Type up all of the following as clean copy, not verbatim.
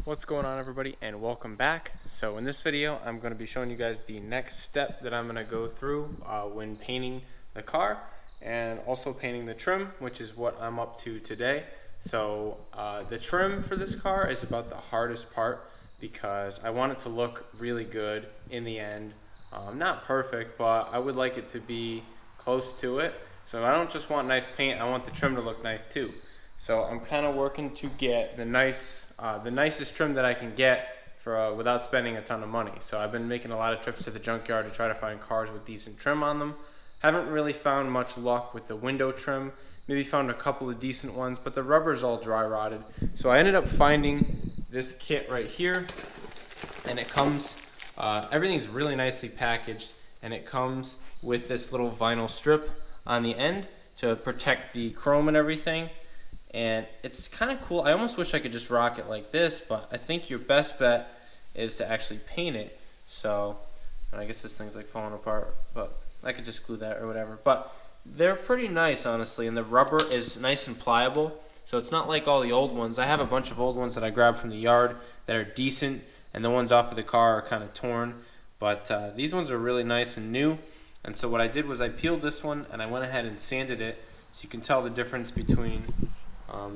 What's going on, everybody, and welcome back. So in this video I'm going to be showing you guys the next step that I'm going to go through when painting the car and also painting the trim, which is what I'm up to today. So the trim for this car is about the hardest part because I want it to look really good in the end. Not perfect, but I would like it to be close to it. So I don't just want nice paint, I want the trim to look nice too. So I'm kind of working to get the nicest trim that I can get for without spending a ton of money. So I've been making a lot of trips to the junkyard to try to find cars with decent trim on them. Haven't really found much luck with the window trim. Maybe found a couple of decent ones, but the rubber's all dry rotted. So I ended up finding this kit right here, and it comes, everything's really nicely packaged, and it comes with this little vinyl strip on the end to protect the chrome and everything. And it's kind of cool. I almost wish I could just rock it like this, but I think your best bet is to actually paint it. So, and I guess this thing's like falling apart, but I could just glue that or whatever. But they're pretty nice, honestly, and the rubber is nice and pliable. So it's not like all the old ones. I have a bunch of old ones that I grabbed from the yard that are decent, and the ones off of the car are kind of torn. But these ones are really nice and new. And so what I did was I peeled this one, and I went ahead and sanded it, so you can tell the difference between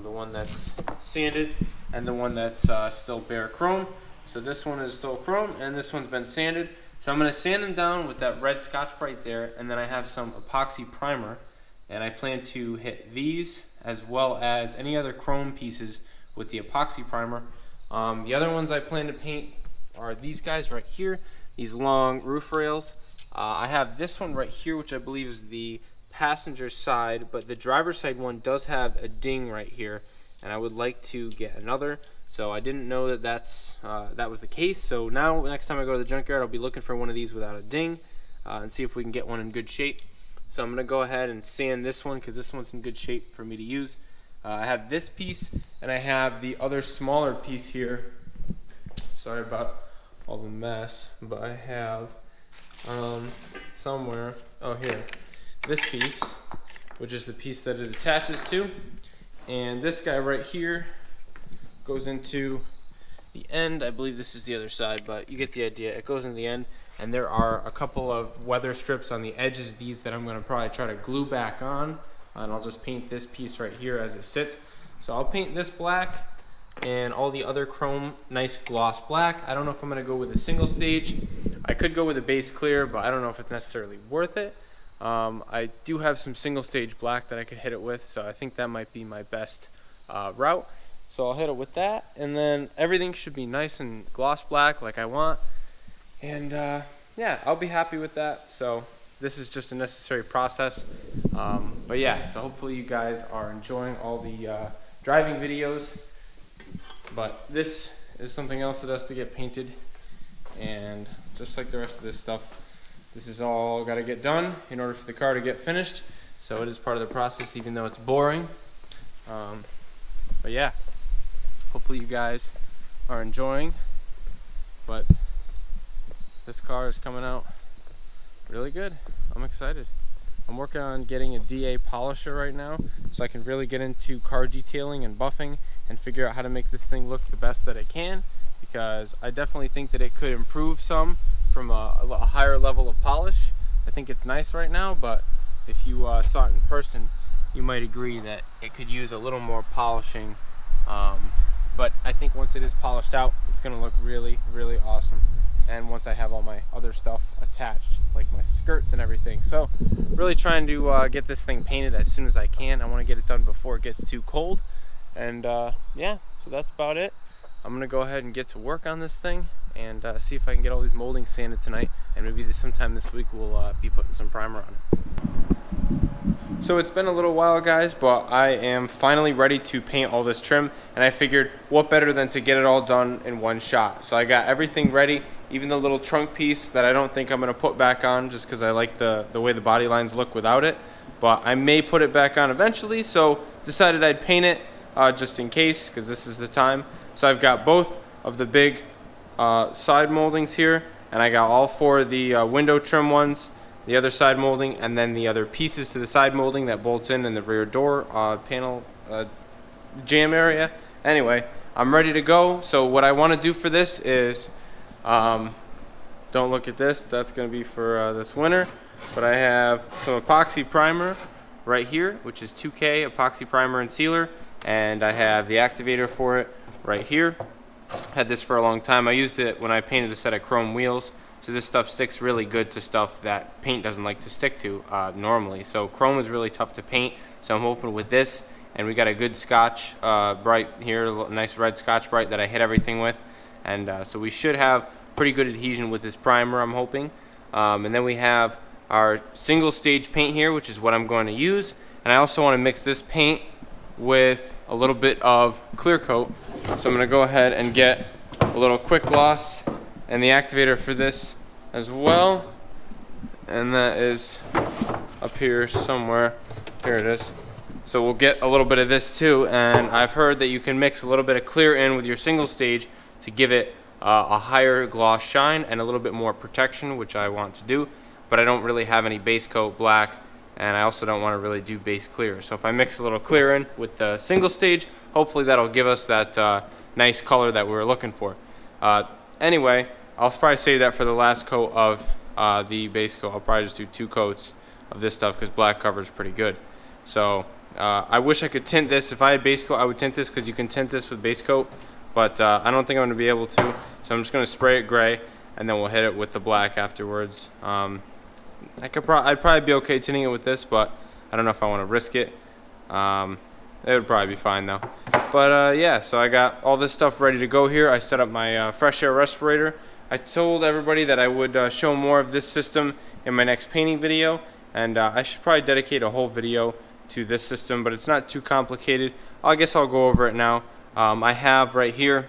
the one that's sanded and the one that's still bare chrome. So this one is still chrome and this one's been sanded. So I'm going to sand them down with that red Scotch-Brite there, and then I have some epoxy primer, and I plan to hit these as well as any other chrome pieces with the epoxy primer. The other ones I plan to paint are these guys right here, these long roof rails. I have this one right here, which I believe is the passenger side, but the driver's side one does have a ding right here, and I would like to get another. So I didn't know that that was the case. So now next time I go to the junkyard, I'll be looking for one of these without a ding and see if we can get one in good shape. So I'm going to go ahead and sand this one because this one's in good shape for me to use. I have this piece and I have the other smaller piece here. Sorry about all the mess, but I have somewhere, oh here, this piece, which is the piece that it attaches to, and this guy right here goes into the end. I believe this is the other side, but you get the idea. It goes in the end, and there are a couple of weather strips on the edges of these that I'm going to probably try to glue back on, and I'll just paint this piece right here as it sits. So I'll paint this black and all the other chrome nice gloss black. I don't know if I'm going to go with a single stage. I could go with a base clear, but I don't know if it's necessarily worth it. I do have some single stage black that I could hit it with, so I think that might be my best route. So I'll hit it with that, and then everything should be nice and gloss black like I want, and yeah, I'll be happy with that. So this is just a necessary process, but yeah, so hopefully you guys are enjoying all the driving videos, but this is something else that has to get painted, and just like the rest of this stuff, this is all got to get done in order for the car to get finished. So it is part of the process, even though it's boring. But yeah, hopefully you guys are enjoying. But this car is coming out really good. I'm excited. I'm working on getting a DA polisher right now, so I can really get into car detailing and buffing and figure out how to make this thing look the best that it can, because I definitely think that it could improve some from a higher level of polish. I think it's nice right now, but if you saw it in person, you might agree that it could use a little more polishing. But I think once it is polished out, it's going to look really, really awesome. And once I have all my other stuff attached, like my skirts and everything. So really trying to get this thing painted as soon as I can. I want to get it done before it gets too cold. And yeah, so that's about it. I'm going to go ahead and get to work on this thing and see if I can get all these moldings sanded tonight, and maybe sometime this week we'll be putting some primer on it. So it's been a little while, guys, but I am finally ready to paint all this trim, and I figured what better than to get it all done in one shot. So I got everything ready, even the little trunk piece that I don't think I'm going to put back on just because I like the way the body lines look without it, but I may put it back on eventually, so decided I'd paint it just in case, because this is the time. So I've got both of the big side moldings here, and I got all four of the window trim ones, the other side molding, and then the other pieces to the side molding that bolts in the rear door panel jam area. Anyway, I'm ready to go. So what I want to do for this is, don't look at this, that's going to be for this winter, but I have some epoxy primer right here, which is 2K epoxy primer and sealer, and I have the activator for it right here. Had this for a long time. I used it when I painted a set of chrome wheels, so this stuff sticks really good to stuff that paint doesn't like to stick to normally. So chrome is really tough to paint, so I'm hoping with this, and we got a good Scotch Brite here, a nice red Scotch Brite that I hit everything with, and so we should have pretty good adhesion with this primer, I'm hoping. And then we have our single stage paint here, which is what I'm going to use, and I also want to mix this paint with a little bit of clear coat. So I'm going to go ahead and get a little quick gloss and the activator for this as well, and that is up here somewhere. Here it is. So we'll get a little bit of this too, and I've heard that you can mix a little bit of clear in with your single stage to give it a higher gloss shine and a little bit more protection, which I want to do, but I don't really have any base coat black, and I also don't want to really do base clear. So if I mix a little clear in with the single stage, hopefully that'll give us that nice color that we were looking for. Anyway, I'll probably save that for the last coat of the base coat. I'll probably just do 2 coats of this stuff because black covers pretty good. So I wish I could tint this. If I had base coat, I would tint this because you can tint this with base coat, but I don't think I'm going to be able to. So I'm just going to spray it gray, and then we'll hit it with the black afterwards. I'd probably be okay tinting it with this, but I don't know if I want to risk it. It would probably be fine though. But yeah, so I got all this stuff ready to go here. I set up my fresh air respirator. I told everybody that I would show more of this system in my next painting video, and I should probably dedicate a whole video to this system, but it's not too complicated. I guess I'll go over it now. I have right here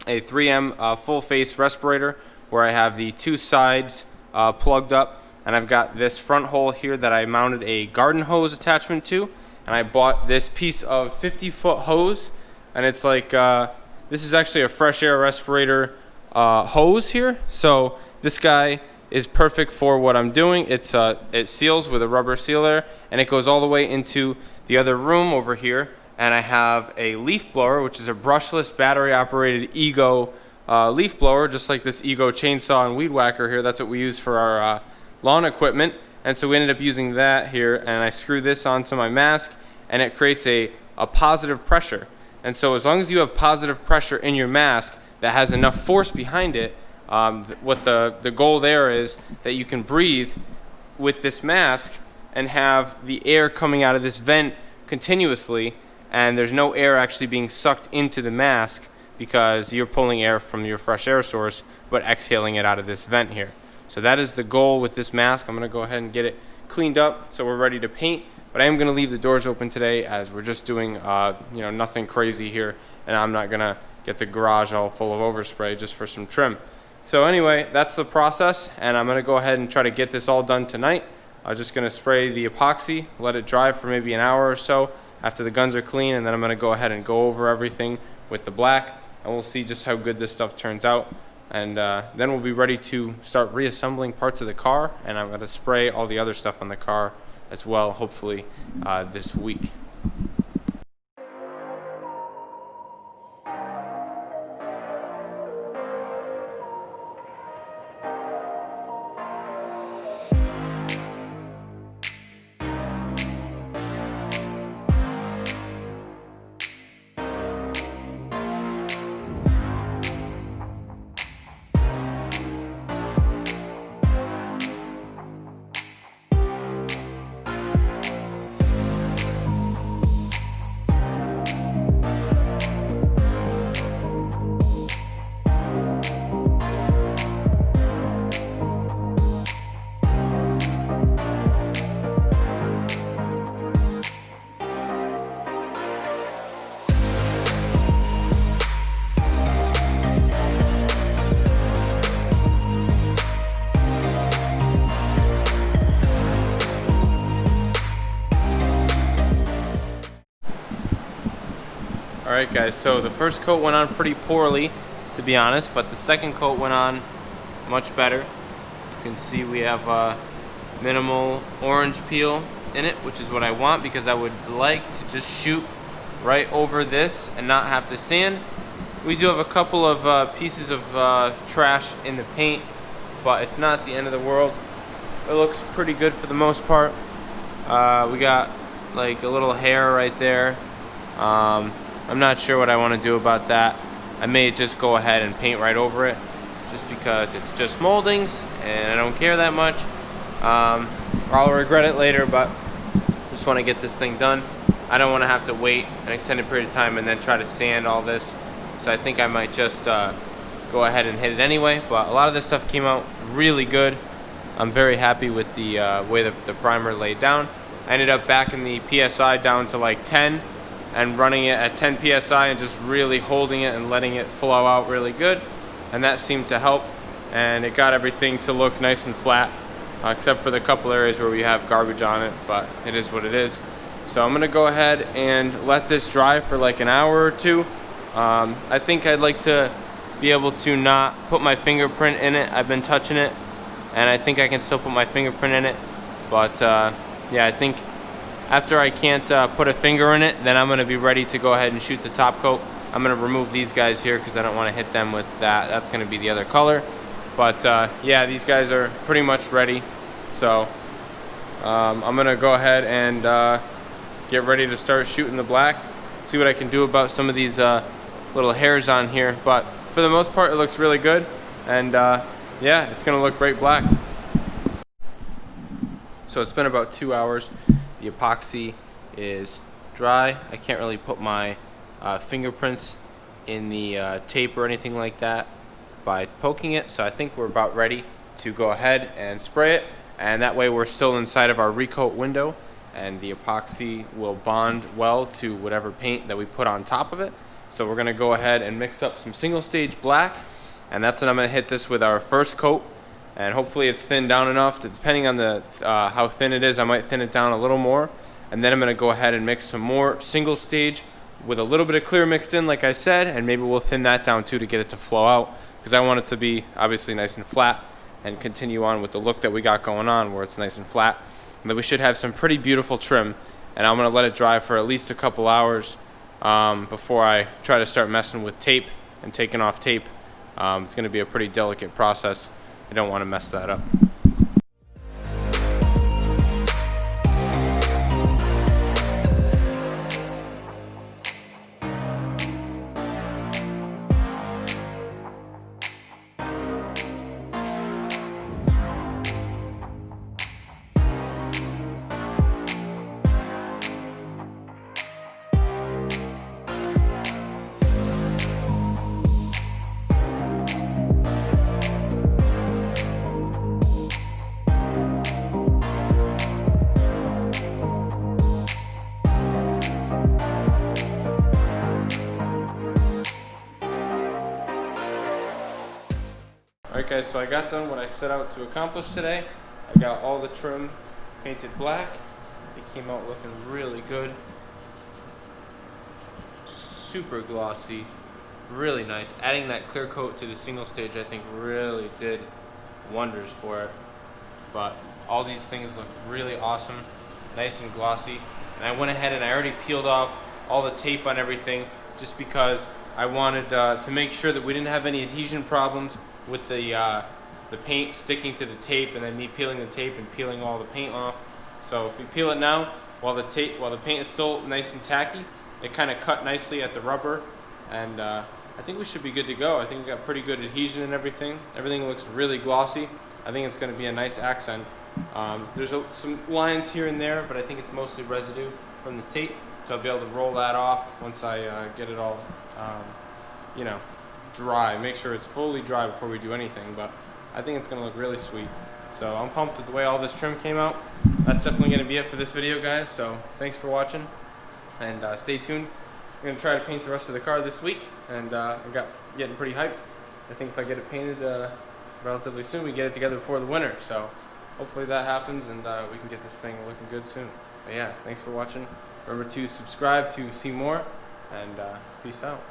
a 3M full face respirator where I have the 2 sides plugged up, and I've got this front hole here that I mounted a garden hose attachment to, and I bought this piece of 50-foot hose, and it's like this is actually a fresh air respirator hose here. So this guy is perfect for what I'm doing. It seals with a rubber sealer, and it goes all the way into the other room over here. And I have a leaf blower, which is a brushless battery operated Ego leaf blower, just like this Ego chainsaw and weed whacker here. That's what we use for our lawn equipment. And so we ended up using that here, and I screw this onto my mask, and it creates a positive pressure. And so as long as you have positive pressure in your mask that has enough force behind it, what the goal there is that you can breathe with this mask and have the air coming out of this vent continuously, and there's no air actually being sucked into the mask because you're pulling air from your fresh air source but exhaling it out of this vent here. So that is the goal with this mask. I'm going to go ahead and get it cleaned up so we're ready to paint, but I am going to leave the doors open today as we're just doing nothing crazy here, and I'm not going to get the garage all full of overspray just for some trim. So anyway, that's the process, and I'm going to go ahead and try to get this all done tonight. I'm just going to spray the epoxy, let it dry for maybe an hour or so after the guns are clean, and then I'm going to go ahead and go over everything with the black, and we'll see just how good this stuff turns out. And then we'll be ready to start reassembling parts of the car, and I'm going to spray all the other stuff on the car as well, hopefully this week. Alright guys, so the first coat went on pretty poorly, to be honest, but the second coat went on much better. You can see we have minimal orange peel in it, which is what I want because I would like to just shoot right over this and not have to sand. We do have a couple of pieces of trash in the paint, but it's not the end of the world. It looks pretty good for the most part. We got like a little hair right there. I'm not sure what I want to do about that. I may just go ahead and paint right over it, just because it's just moldings and I don't care that much. I'll regret it later, but I just want to get this thing done. I don't want to have to wait an extended period of time and then try to sand all this. So I think I might just go ahead and hit it anyway. But a lot of this stuff came out really good. I'm very happy with the way that the primer laid down. I ended up backing the PSI down to like 10 and running it at 10 PSI and just really holding it and letting it flow out really good. And that seemed to help. And it got everything to look nice and flat, except for the couple areas where we have garbage on it, but it is what it is. So I'm gonna go ahead and let this dry for like an hour or two. I think I'd like to be able to not put my fingerprint in it. I've been touching it, and I think I can still put my fingerprint in it. But yeah, I think after I can't put a finger in it, then I'm gonna be ready to go ahead and shoot the top coat. I'm gonna remove these guys here because I don't wanna hit them with that. That's gonna be the other color. But yeah, these guys are pretty much ready. So I'm gonna go ahead and get ready to start shooting the black. See what I can do about some of these little hairs on here. But for the most part, it looks really good. And yeah, it's gonna look great black. So it's been about 2 hours. The epoxy is dry. I can't really put my fingerprints in the tape or anything like that by poking it. So I think we're about ready to go ahead and spray it. And that way we're still inside of our recoat window, and the epoxy will bond well to whatever paint that we put on top of it. So we're gonna go ahead and mix up some single stage black, and that's when I'm gonna hit this with our first coat. And hopefully it's thinned down enough to, depending on the how thin it is, I might thin it down a little more. And then I'm gonna go ahead and mix some more single stage with a little bit of clear mixed in, like I said, and maybe we'll thin that down too to get it to flow out, because I want it to be obviously nice and flat and continue on with the look that we got going on where it's nice and flat. And then we should have some pretty beautiful trim, and I'm gonna let it dry for at least a couple hours before I try to start messing with tape and taking off tape. It's gonna be a pretty delicate process. I don't want to mess that up. Alright guys, so I got done what I set out to accomplish today. I got all the trim painted black. It came out looking really good. Super glossy, really nice. Adding that clear coat to the single stage I think really did wonders for it. But all these things look really awesome, nice and glossy. And I went ahead and I already peeled off all the tape on everything just because I wanted to make sure that we didn't have any adhesion problems with the paint sticking to the tape and then me peeling the tape and peeling all the paint off. So if we peel it now while the paint is still nice and tacky, it kind of cut nicely at the rubber, and I think we should be good to go. I think we got pretty good adhesion and everything. Everything looks really glossy. I think it's going to be a nice accent. There's some lines here and there, but I think it's mostly residue from the tape, so I'll be able to roll that off once I get it all, you know, dry. Make sure it's fully dry before we do anything, but I think it's going to look really sweet. So I'm pumped with the way all this trim came out. That's definitely going to be it for this video, guys. So thanks for watching, and stay tuned. I'm going to try to paint the rest of the car this week, and I'm getting pretty hyped. I think if I get it painted relatively soon, we get it together before the winter. So hopefully that happens, and we can get this thing looking good soon. But yeah, thanks for watching. Remember to subscribe to see more, and peace out.